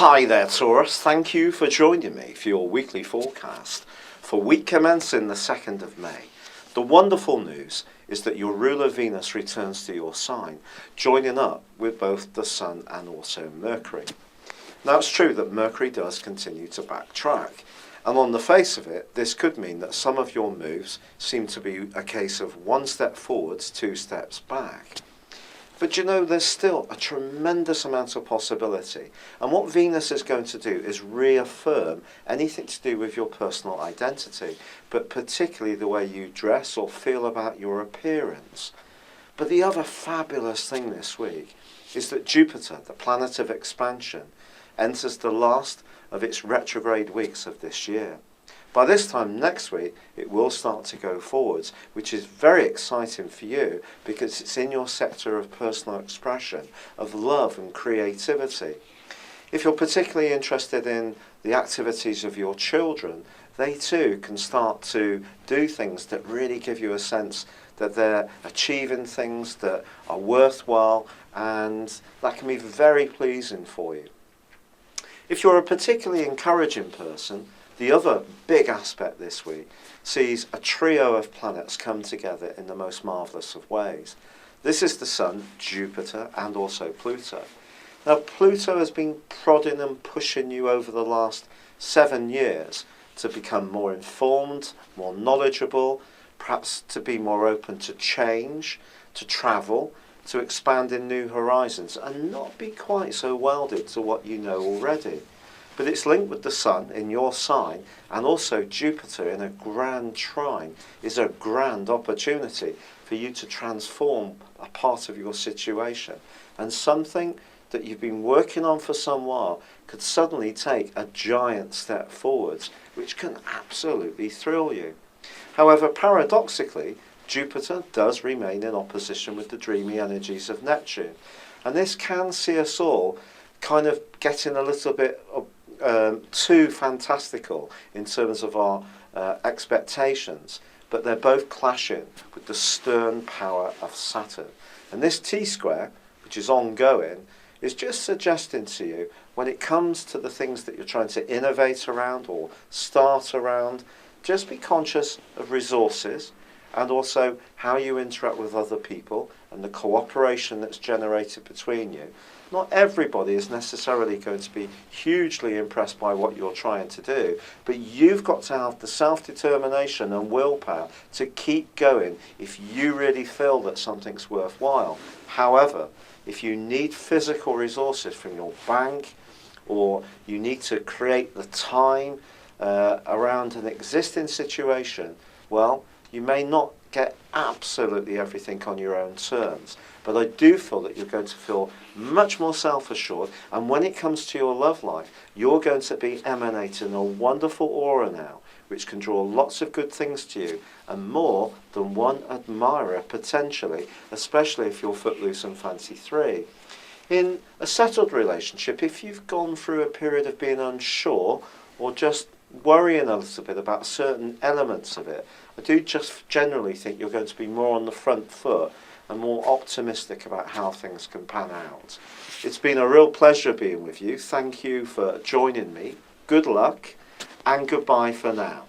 Hi there, Taurus. Thank you for joining me for your weekly forecast for week commencing the 2nd of May. The wonderful news is that your ruler Venus returns to your sign, joining up with both the Sun and also Mercury. Now, it's true that Mercury does continue to backtrack, and on the face of it, this could mean that some of your moves seem to be a case of one step forwards, 2 steps back. But you know, there's still a tremendous amount of possibility. And what Venus is going to do is reaffirm anything to do with your personal identity, but particularly the way you dress or feel about your appearance. But the other fabulous thing this week is that Jupiter, the planet of expansion, enters the last of its retrograde weeks of this year. By this time next week, it will start to go forwards, which is very exciting for you because it's in your sector of personal expression, of love and creativity. If you're particularly interested in the activities of your children, they too can start to do things that really give you a sense that they're achieving things that are worthwhile, and that can be very pleasing for you. If you're a particularly encouraging person, the other big aspect this week sees a trio of planets come together in the most marvellous of ways. This is the Sun, Jupiter, and also Pluto. Now, Pluto has been prodding and pushing you over the last 7 years to become more informed, more knowledgeable, perhaps to be more open to change, to travel, to expand in new horizons, and not be quite so welded to what you know already. But it's linked with the Sun in your sign, and also Jupiter in a grand trine is a grand opportunity for you to transform a part of your situation. And something that you've been working on for some while could suddenly take a giant step forwards, which can absolutely thrill you. However, paradoxically, Jupiter does remain in opposition with the dreamy energies of Neptune. And this can see us all kind of getting a little bit too fantastical in terms of our expectations, but they're both clashing with the stern power of Saturn. And this T-square, which is ongoing, is just suggesting to you, when it comes to the things that you're trying to innovate around or start around, just be conscious of resources and also how you interact with other people and the cooperation that's generated between you. Not everybody is necessarily going to be hugely impressed by what you're trying to do, but you've got to have the self-determination and willpower to keep going if you really feel that something's worthwhile. However, if you need physical resources from your bank, or you need to create the time around an existing situation, well, you may not get absolutely everything on your own terms, but I do feel that you're going to feel much more self-assured, and when it comes to your love life, you're going to be emanating a wonderful aura now, which can draw lots of good things to you, and more than one admirer potentially, especially if you're footloose and fancy free. In a settled relationship, if you've gone through a period of being unsure or just worrying a little bit about certain elements of it, I do just generally think you're going to be more on the front foot and more optimistic about how things can pan out. It's been a real pleasure being with you. Thank you for joining me. Good luck and goodbye for now.